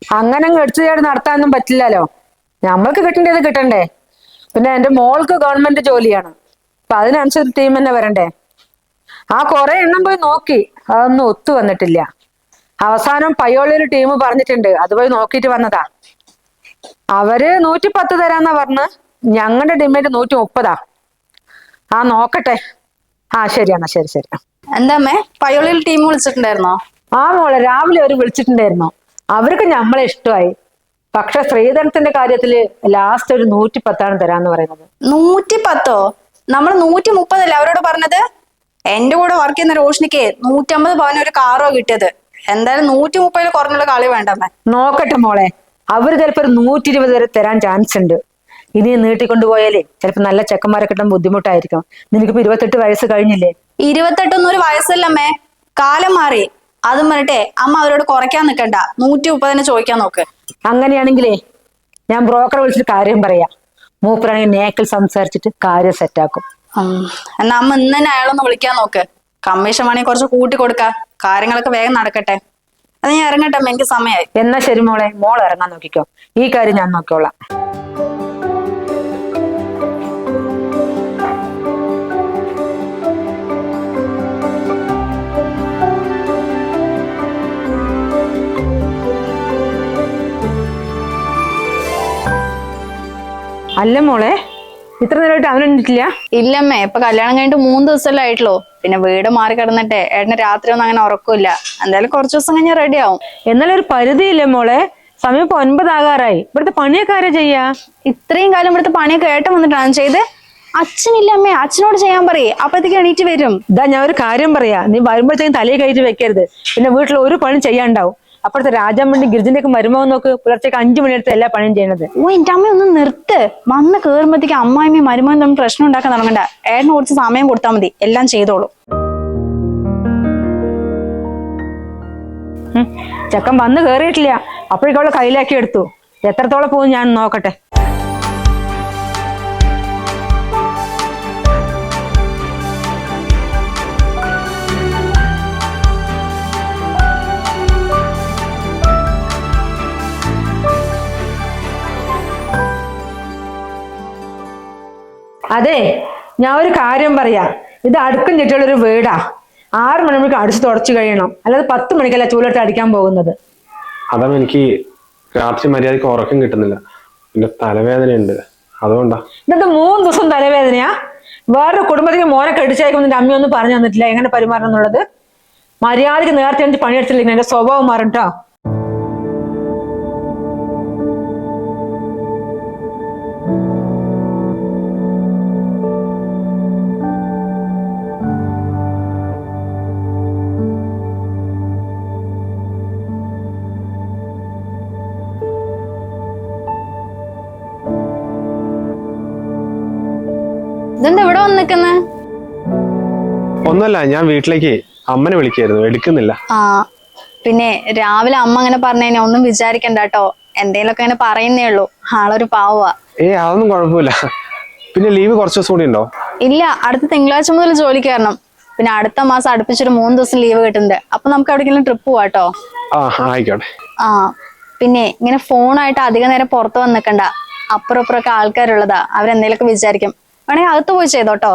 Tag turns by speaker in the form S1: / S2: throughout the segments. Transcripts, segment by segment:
S1: അങ്ങനെ എടുത്തു ചേർന്ന് നടത്താനൊന്നും പറ്റില്ലല്ലോ. നമ്മൾക്ക് കിട്ടേണ്ടത് കിട്ടണ്ടേ. പിന്നെ എന്റെ മോൾക്ക് ഗവൺമെന്റ് ജോലിയാണ്. അപ്പൊ അതിനനുസരിച്ച് ടീം തന്നെ വരണ്ടേ. ആ കുറെ എണ്ണം പോയി നോക്കി, അതൊന്നും ഒത്തു വന്നിട്ടില്ല. അവസാനം പയ്യോളിയൊരു ടീം പറഞ്ഞിട്ടുണ്ട്, അത് പോയി നോക്കിയിട്ട് വന്നതാ. അവര് 110 തരാന്നാ പറഞ്ഞ്. ഞങ്ങളുടെ ഡിമാൻഡ് 130. ആ നോക്കട്ടെ. ആ ശരിയെന്നാ, ശരി ശരി.
S2: എന്താമ്മേ, പയ്യോളിയിൽ ടീം വിളിച്ചിട്ടുണ്ടായിരുന്നോ?
S1: ആ മോളെ, രാവിലെ അവര് വിളിച്ചിട്ടുണ്ടായിരുന്നു. അവർക്ക് നമ്മളെ ഇഷ്ടമായി. പക്ഷെ സ്ത്രീധനത്തിന്റെ കാര്യത്തില് ലാസ്റ്റ് ഒരു 110 തരാന്ന് പറയുന്നത്.
S2: 110? നമ്മൾ 130 അവരോട് പറഞ്ഞത്. എന്റെ കൂടെ വർക്ക് ചെയ്യുന്ന റോഷിനിക്ക് 150 പവന് ഒരു കാറോ കിട്ടിയത്. എന്തായാലും 130 കുറഞ്ഞുള്ള കളി വേണ്ടമ്മേ.
S1: നോക്കട്ടെ മോളെ, അവര് ചിലപ്പോ ഒരു 120 വരെ തരാൻ ചാൻസ് ഉണ്ട്. ഇനി നീട്ടിക്കൊണ്ടുപോയാലേ ചിലപ്പോ നല്ല ചെക്കന്മാരെ കിട്ടാൻ ബുദ്ധിമുട്ടായിരിക്കും. നിനക്കിപ്പോ 28 വയസ്സ് കഴിഞ്ഞില്ലേ?
S2: 28 ഒരു വയസ്സല്ലമ്മേ, കാലം മാറി. അതും പറഞ്ഞിട്ടേ അമ്മ അവരോട് കുറയ്ക്കാൻ നിൽക്കണ്ട, 130 ചോദിക്കാൻ നോക്ക്.
S1: അങ്ങനെയാണെങ്കിലേ ഞാൻ ബ്രോക്കറെ വിളിച്ചിട്ട് കാര്യം പറയാം. മൂപ്പരാണെങ്കിൽ നേക്കിൽ സംസാരിച്ചിട്ട് കാര്യം സെറ്റാക്കും.
S2: എന്നാ അമ്മ ഇന്ന് തന്നെ അയാളൊന്ന് വിളിക്കാൻ നോക്ക്. കമ്മീഷൻ വേണമെങ്കിൽ കുറച്ച് കൂട്ടി കൊടുക്ക, കാര്യങ്ങളൊക്കെ വേഗം നടക്കട്ടെ. അത് ഞാൻ ഇറങ്ങട്ടെ, എനിക്ക് സമയമായി.
S1: എന്നാ ശരി മോളെ, മോൾ ഇറങ്ങാൻ നോക്കിക്കോ. ഈ കാര്യം ഞാൻ നോക്കിക്കോളാം. അല്ല മോളെ, ഇത്ര നേരമായിട്ട് അവനെണ്ണിട്ടില്ല?
S2: ഇല്ലമ്മേ, ഇപ്പൊ കല്യാണം കഴിഞ്ഞിട്ട് 3 ദിവസമല്ലേ ആയിട്ടുള്ളൂ. പിന്നെ വീട് മാറി കിടന്നിട്ടെ ഏട്ടന് രാത്രി ഒന്നും അങ്ങനെ ഉറക്കില്ല. എന്തായാലും കുറച്ച് ദിവസം കഴിഞ്ഞാൽ റെഡി ആവും.
S1: എന്നാലും ഒരു പരിധിയില്ലേ മോളെ? സമയം ഇപ്പൊ 9 ആകാറായി. ഇവിടുത്തെ പണിയൊക്കെ ആരാ ചെയ്യാ?
S2: ഇത്രയും കാലം ഇവിടുത്തെ പണിയൊക്കെ ഏട്ടൻ വന്നിട്ടാണ് ചെയ്ത്. അച്ഛനില്ല അമ്മേ, അച്ഛനോട് ചെയ്യാൻ പറയേ, അപ്പഴത്തേക്ക് എണീറ്റ് വരും.
S1: ഇതാ ഞാൻ ഒരു കാര്യം പറയാ, നീ വരുമ്പോഴത്തേക്കും തലയിൽ കയറ്റി വെക്കരുത്. പിന്നെ വീട്ടിൽ ഒരു പണി ചെയ്യാണ്ടാവും. അപ്പോഴത്തെ രാജാമണ്ടി ഗിരിജന്റെയൊക്കെ മരുമോ നോക്ക്, പുലർച്ചേക്ക് 5 മണിയെടുത്ത് എല്ലാ പണിയും ചെയ്യണത്.
S2: ഓ എന്റെ അമ്മ ഒന്ന് നിർത്ത്. വന്ന് കേറുമ്പോഴത്തേക്ക് അമ്മായിമ്മയും മരുമോനും തമ്മിൽ പ്രശ്നം ഉണ്ടാക്കാൻ തുടങ്ങണ്ട. ഏട്ടന് കുറച്ച് സമയം കൊടുത്താൽ മതി, എല്ലാം ചെയ്തോളൂ.
S1: ചെക്കൻ വന്ന് കേറിയിട്ടില്ല, അപ്പോഴേക്കും അവളെ കയ്യിലാക്കി എടുത്തു. എത്രത്തോളം പോകും ഞാൻ നോക്കട്ടെ. അതെ, ഞാൻ ഒരു കാര്യം പറയാ. ഇത് അടുക്കും ചുറ്റുള്ളൊരു വീടാ. 6 മണിക്ക് അടിച്ചു തുടച്ചു കഴിയണം, അല്ലാതെ 10 മണിക്കല്ല ചൂലിട്ട് അടിക്കാൻ പോകുന്നത്.
S3: അതാ എനിക്ക് രാത്രി മര്യാദക്ക് ഉറക്കം കിട്ടുന്നില്ല, പിന്നെ തലവേദനയുണ്ട്, അതുകൊണ്ടാ.
S1: ഇന്നത്തെ 3 ദിവസം തലവേദനയാ? വേറൊരു കുടുംബത്തിന് മോനെ കടിച്ചേക്കും നിന്റെ അമ്മയൊന്നും പറഞ്ഞു തന്നിട്ടില്ല എങ്ങനെ പെരുമാറണം എന്നുള്ളത്. മര്യാദക്ക് നേരത്തെ എനിക്ക് പണിയെടുത്തില്ലെങ്കിൽ എന്റെ സ്വഭാവം മാറും ട്ടോ.
S2: ഇതെന്താ ഇവിടെ വന്ന് നിക്കുന്നെ?
S3: ഒന്നുമല്ല, ഞാൻ വീട്ടിലേക്ക് അമ്മനെ വിളിക്കായിരുന്നു, എടുക്കുന്നില്ല.
S2: ആ പിന്നെ രാവിലെ അമ്മ അങ്ങനെ പറഞ്ഞതിനെ ഒന്നും വിചാരിക്കണ്ട കേട്ടോ. എന്തേലൊക്കെ അങ്ങനെ പറയുന്നേ ഉള്ളൂ. ആളൊരു പാവാ.
S3: അതൊന്നും കുഴപ്പമില്ല. പിന്നെ ലീവ് കുറച്ച് ദിവസം കൂടി ഉണ്ടോ?
S2: ഇല്ല, അടുത്ത തിങ്കളാഴ്ച മുതൽ ജോലിക്ക് കയറണം. പിന്നെ അടുത്ത മാസം അടുപ്പിച്ചൊരു 3 ദിവസം ലീവ് കിട്ടുന്നുണ്ട്. അപ്പൊ നമുക്ക് എവിടെയെങ്കിലും ട്രിപ്പ് പോവാട്ടോ.
S3: ആയിക്കോട്ടെ.
S2: ആ പിന്നെ ഇങ്ങനെ ഫോണായിട്ട് അധിക നേരം പുറത്ത് വന്ന് നിൽക്കണ്ട. അപ്പുറം ഇപ്പുറമൊക്കെ ആൾക്കാരുള്ളതാ, അവരെന്തേലൊക്കെ വിചാരിക്കും. വേണമെങ്കിൽ അകത്ത് പോയി ചെയ്തോട്ടോ.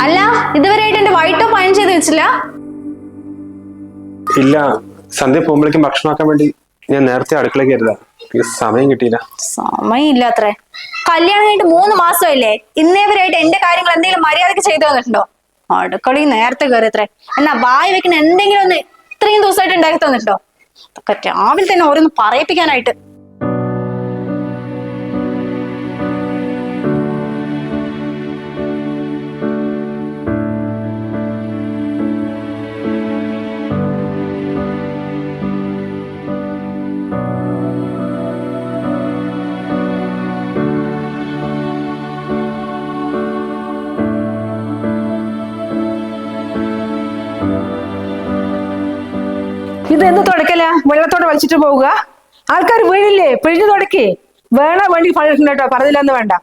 S2: അല്ല, ഇതുവരെയായിട്ട് എന്റെ വൈറ്റ് ടോപ്പ് അയൺ ചെയ്ത് വെച്ചില്ല?
S3: ഇല്ല, സന്ധ്യ പോകുമ്പോഴേക്കും ഭക്ഷണമാക്കാൻ വേണ്ടി ഞാൻ നേരത്തെ അടുക്കളയ്ക്ക് കരുതാ. സമയം കിട്ടിയില്ല.
S2: സമയമില്ല അത്രേ. കല്യാണം കഴിഞ്ഞിട്ട് 3 മാസമല്ലേ? ഇന്നേവരായിട്ട് എന്റെ കാര്യങ്ങൾ എന്തെങ്കിലും മര്യാദക്ക് ചെയ്തു തന്നിട്ടുണ്ടോ? അടുക്കളയിൽ നേരത്തെ കയറി അത്രേ. എന്നാ വായി വെക്കുന്ന എന്തെങ്കിലും ഒന്ന് ഇത്രയും ദിവസമായിട്ട് ഉണ്ടാക്കി തന്നിട്ടുണ്ടോ? അതൊക്കെ രാവിലെ തന്നെ ഓരോന്ന് പറയിപ്പിക്കാനായിട്ട്.
S1: ഇത് എന്ത് തുടക്കല വെള്ളത്തോടെ വലിച്ചിട്ട് പോവുക? ആൾക്കാർ വീഴില്ലേ? പിഴിഞ്ഞു തുടക്കി. വേണ വേണ്ടി പണിട്ടുണ്ട് കേട്ടോ, പറഞ്ഞില്ലെന്ന് വേണ്ട.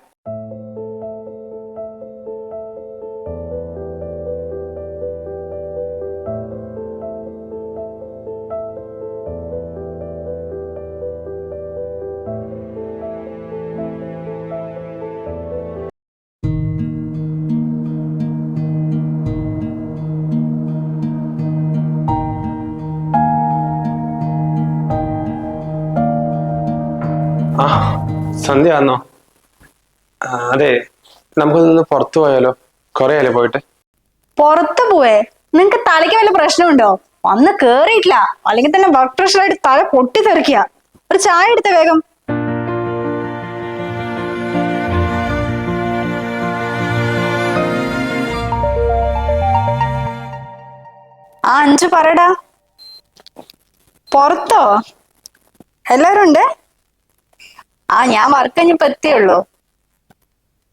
S3: ആ സന്ധ്യ ആന്നോ? അതെ, നമുക്കൊന്ന് പുറത്തു പോയാലോ? കൊറേ ആയല്ലോ പോയിട്ട്.
S2: പുറത്ത് പോവേ? നിങ്ങക്ക് തലയ്ക്ക് വല്ല പ്രശ്നമുണ്ടോ? വന്ന് കേറിയിട്ടില്ല, അല്ലെങ്കിൽ തന്നെ വർക്ക് പ്രഷറായിട്ട് തല പൊട്ടി തെറിക്കുക. ഒരു ചായ എടുത്ത വേഗം. ആ അഞ്ചു പറടാ. പുറത്തോ? എല്ലാരും ഉണ്ട്? ആ ഞാൻ വർക്ക് കഴിഞ്ഞിപ്പോ എത്തിയുള്ളൂ.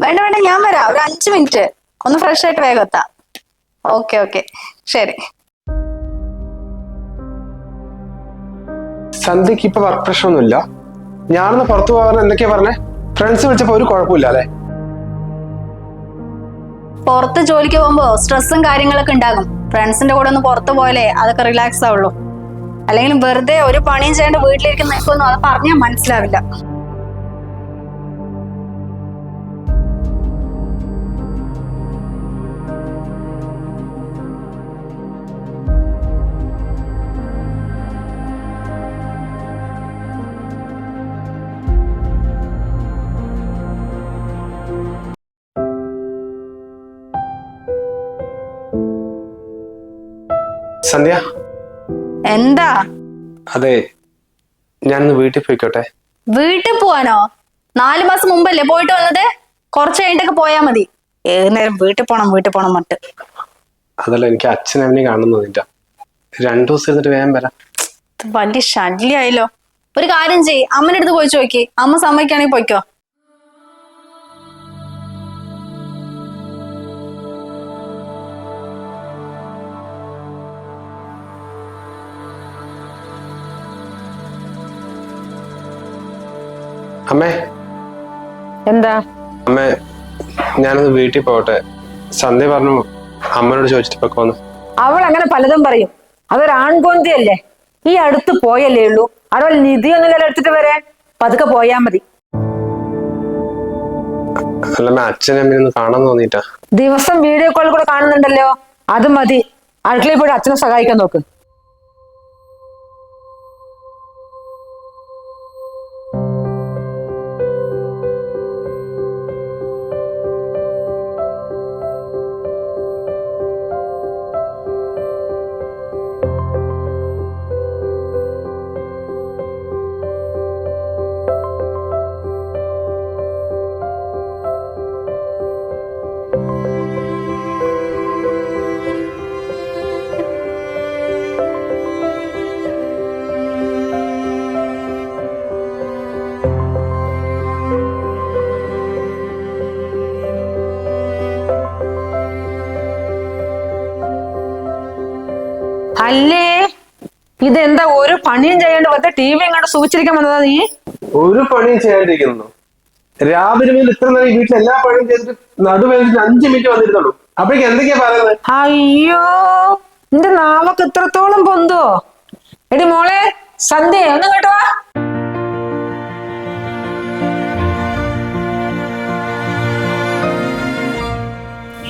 S2: വേണ്ട വേണ്ട, ഞാൻ വരാം. ഒരു 5 മിനിറ്റ് ഒന്ന് ഫ്രഷ് ആയിട്ട് വേഗം എത്താം. ഓക്കെ ഓക്കെ, ശരി.
S3: സന്ധ്യക്ക് ഇപ്പൊ വർക്ക് പ്രഷർ ഒന്നുമില്ല. ഞാനൊന്ന് പുറത്തു പോകാൻ എന്തൊക്കെയാ പറഞ്ഞേ? ഫ്രണ്ട്സ് വിളിച്ചപ്പോ ഒരു കുഴപ്പമില്ല അല്ലെ?
S2: പുറത്ത് ജോലിക്ക് പോകുമ്പോ സ്ട്രെസ്സും കാര്യങ്ങളൊക്കെ ഉണ്ടാകും. ഫ്രണ്ട്സിന്റെ കൂടെ ഒന്ന് പുറത്ത് പോയാലേ അതൊക്കെ റിലാക്സ് ആവുള്ളൂ. അല്ലെങ്കിൽ വെറുതെ ഒരു പണിയും ചെയ്യാണ്ട് വീട്ടിലിരിക്കുന്ന നിൽക്കൊന്നും അത് പറഞ്ഞാൽ മനസ്സിലാവില്ല.
S3: സന്ധ്യ,
S2: എന്താ?
S3: അതെ, ഞാനൊന്ന് വീട്ടിൽ പോയിക്കോട്ടെ.
S2: വീട്ടിൽ പോവാനോ? 4 മാസം മുമ്പല്ലേ പോയിട്ട് വന്നത്? കുറച്ച് കഴിഞ്ഞിട്ടൊക്കെ പോയാ മതി. ഏത് നേരം വീട്ടിൽ പോണം മട്ട്.
S3: അതല്ല, എനിക്ക് അച്ഛനമ്മനെ കാണുന്നില്ല. 2 ദിവസം ഇരുന്നിട്ട് വേഗം വരാം.
S2: വലിയ ശല്യായല്ലോ. ഒരു കാര്യം ചെയ്യ്, അമ്മന്റെ അടുത്ത് പോയി ചോദിക്ക്. അമ്മ സമ്മതിക്കാണെങ്കിൽ പോയിക്കോ.
S3: അമ്മേ.
S1: എന്താ?
S3: അമ്മേ, ഞാനൊന്ന് വീട്ടിൽ പോകട്ടെ. സന്ധ്യ പറഞ്ഞു അമ്മനോട് ചോദിച്ചിട്ട് പൊക്കോന്ന്.
S1: അവൾ അങ്ങനെ പലതും പറയും. അതൊരു ആൺകൊന്തിയല്ലേ. ഈ അടുത്ത് പോയല്ലേ ഉള്ളൂ. അവിടെ നിധിയൊന്നും എടുത്തിട്ട് വരാൻ. പതുക്കെ പോയാ മതി.
S3: അല്ലമ്മ, അച്ഛനും അമ്മയൊന്ന് കാണാൻ തോന്നിട്ടാ.
S1: ദിവസം വീഡിയോ കോൾ കൂടെ കാണുന്നുണ്ടല്ലോ, അത് മതി. അടുക്കളയിൽ പോയി അച്ഛനെ സഹായിക്കാൻ നോക്ക്. അല്ലേ, ഇതെന്താ ഒരു പണിയും ചെയ്യാണ്ട് വെറുതെ TV ഇങ്ങോട്ട് സൂക്ഷിച്ചിരിക്കാൻ വന്നതാ നീ?
S3: ഒരു പണിയും ചെയ്യാണ്ടിരിക്കുന്നു. രാവിലെ മുതൽ ഇത്ര നേരം വീട്ടിൽ എല്ലാ പണിയും ചെയ്തിട്ട് നടുവേദന 5 മിനിറ്റ് വന്നിരുന്നുള്ളൂ. അപ്പോഴേക്ക് എന്തൊക്കെയാ പറയുന്നത്?
S1: അയ്യോ, നിന്റെ നാവൊക്കെ ഇത്രത്തോളം പൊന്തോ? എടി മോളെ സന്ധ്യ, ഒന്ന് കേട്ടോ വാ.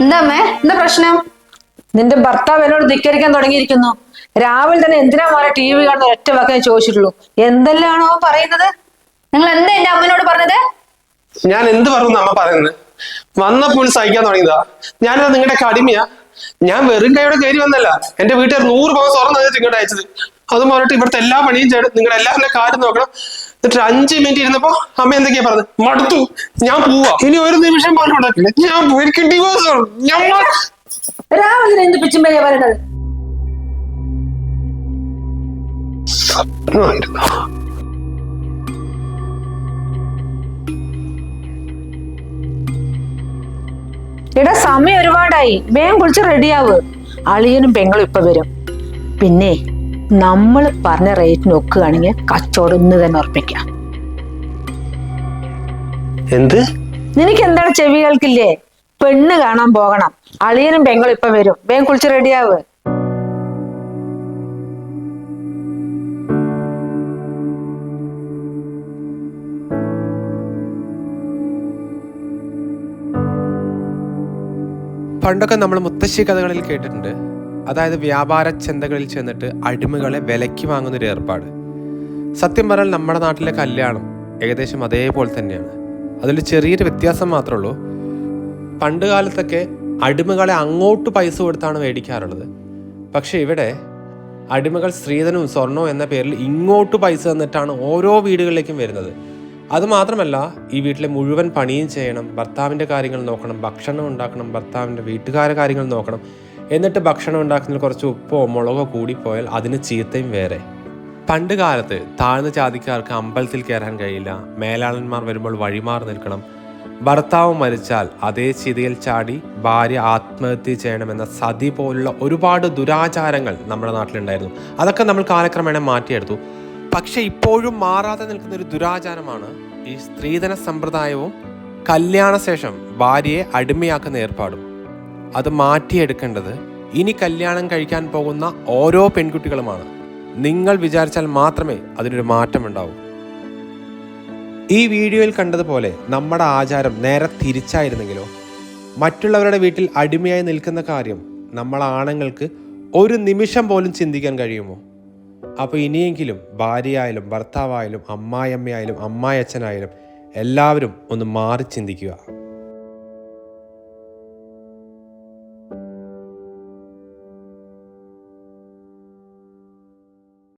S2: എന്താ അമ്മേ, എന്താ പ്രശ്നം?
S1: നിന്റെ ഭർത്താവ് എന്നോട് ധിക്കരിക്കാൻ തുടങ്ങിയിരിക്കുന്നു. രാവിലെ തന്നെ എന്തിനാ മോനെ TV കാണുന്ന ഒറ്റ വാക്കേ ചോദിച്ചിട്ടുള്ളൂ. എന്തെല്ലാണോ പറയുന്നത്?
S2: നിങ്ങൾ എന്താ എന്റെ അമ്മനോട് പറഞ്ഞത്?
S3: ഞാൻ എന്ത് പറഞ്ഞു അമ്മ പറയുന്നത്? വന്നപ്പോൾ സഹിക്കാൻ തുടങ്ങിയതാ. ഞാനത് നിങ്ങളുടെ കടിമയാ. ഞാൻ വെറും കൈയോടെ കയറി വന്നല്ല. എന്റെ വീട്ടുകാർ 100 പവൻ സ്വർണ്ണം തന്നിട്ട് ഇങ്ങോട്ട് അയച്ചത്. അത് പറഞ്ഞിട്ട് ഇവിടുത്തെ എല്ലാ പണിയും ചെയ്ത് നിങ്ങളുടെ എല്ലാവരുടെ കാര്യം നോക്കണം. എന്നിട്ട് 5 മിനിറ്റ് ഇരുന്നപ്പോ അമ്മ എന്തൊക്കെയാ പറഞ്ഞത്? മടുത്തു, ഞാൻ പോവാ, ഇനി ഒരു നിമിഷം പോലും ഉണ്ടാക്കില്ല, ഞാൻ എനിക്ക് ഡിവോഴ്സ് ആണ്.
S1: രാവിലെ എന്ത് പിച്ചുമ്പയാ പറയുന്നത്? എടാ, സമയം ഒരുപാടായി. വേഗം കുളിച്ച് റെഡിയാവ്. അളിയനും പെങ്ങളും ഇപ്പൊ വരും. പിന്നെ നമ്മൾ പറഞ്ഞ റേറ്റിന് ഒക്കുകയാണെങ്കിൽ കച്ചവടം ഇന്ന് തന്നെ ഉറപ്പിക്കാം.
S3: എന്ത്?
S1: നിനക്ക് എന്താണ് ചെവി കേൾക്കില്ലേ? പെണ്ണ് കാണാൻ പോകണം. അളിയനും പെങ്ങളും ഇപ്പൊ വരും. വേഗം കുളിച്ച് റെഡിയാവ്.
S4: പണ്ടൊക്കെ നമ്മൾ മുത്തശ്ശി കഥകളിൽ കേട്ടിട്ടുണ്ട്. അതായത് വ്യാപാര ചന്തകളിൽ ചെന്നിട്ട് അടിമകളെ വിലയ്ക്ക് വാങ്ങുന്നൊരു ഏർപ്പാട്. സത്യം പറഞ്ഞാൽ നമ്മുടെ നാട്ടിലെ കല്യാണം ഏകദേശം അതേപോലെ തന്നെയാണ്. അതിൽ ചെറിയൊരു വ്യത്യാസം മാത്രമേ ഉള്ളൂ. പണ്ട് കാലത്തൊക്കെ അടിമകളെ അങ്ങോട്ട് പൈസ കൊടുത്താണ് മേടിക്കാറുള്ളത്. പക്ഷേ ഇവിടെ അടിമകൾ സ്ത്രീധനവും സ്വർണവും എന്ന പേരിൽ ഇങ്ങോട്ട് പൈസ തന്നിട്ടാണ് ഓരോ വീടുകളിലേക്കും വരുന്നത്. അതുമാത്രമല്ല, ഈ വീട്ടിലെ മുഴുവൻ പണിയും ചെയ്യണം, ഭർത്താവിൻ്റെ കാര്യങ്ങൾ നോക്കണം, ഭക്ഷണം ഉണ്ടാക്കണം, ഭർത്താവിൻ്റെ വീട്ടുകാരുടെ കാര്യങ്ങൾ നോക്കണം. എന്നിട്ട് ഭക്ഷണം ഉണ്ടാക്കുന്നതിൽ കുറച്ച് ഉപ്പോ മുളകോ കൂടിപ്പോയാൽ അതിന് ചീത്തയും വേറെ. പണ്ട് കാലത്ത് താഴ്ന്ന ജാതിക്കാർക്ക് അമ്പലത്തിൽ കയറാൻ കഴിയില്ല, മേലാളന്മാർ വരുമ്പോൾ വഴിമാറി നിൽക്കണം, ഭർത്താവ് മരിച്ചാൽ അതേ ചിതയിൽ ചാടി ഭാര്യ ആത്മഹത്യ ചെയ്യണമെന്ന സതി പോലുള്ള ഒരുപാട് ദുരാചാരങ്ങൾ നമ്മുടെ നാട്ടിലുണ്ടായിരുന്നു. അതൊക്കെ നമ്മൾ കാലക്രമേണ മാറ്റിയെടുത്തു. പക്ഷെ ഇപ്പോഴും മാറാതെ നിൽക്കുന്ന ഒരു ദുരാചാരമാണ് ഈ സ്ത്രീധന സമ്പ്രദായവും കല്യാണശേഷം ഭാര്യയെ അടിമയാക്കുന്ന ഏർപ്പാടും. അത് മാറ്റിയെടുക്കേണ്ടത് ഇനി കല്യാണം കഴിക്കാൻ പോകുന്ന ഓരോ പെൺകുട്ടികളുമാണ്. നിങ്ങൾ വിചാരിച്ചാൽ മാത്രമേ അതിനൊരു മാറ്റമുണ്ടാവൂ. ഈ വീഡിയോയിൽ കണ്ടതുപോലെ നമ്മുടെ ആചാരം നേരെ തിരിച്ചായിരുന്നെങ്കിലോ? മറ്റുള്ളവരുടെ വീട്ടിൽ അടിമയായി നിൽക്കുന്ന കാര്യം നമ്മൾ ആണുങ്ങൾക്ക് ഒരു നിമിഷം പോലും ചിന്തിക്കാൻ കഴിയുമോ? അപ്പോൾ ഇനിയെങ്കിലും ഭാര്യയായാലും ഭർത്താവായാലും അമ്മായിയമ്മയായാലും അമ്മായച്ഛനായാലും എല്ലാവരും ഒന്ന് മാറി ചിന്തിക്കുക.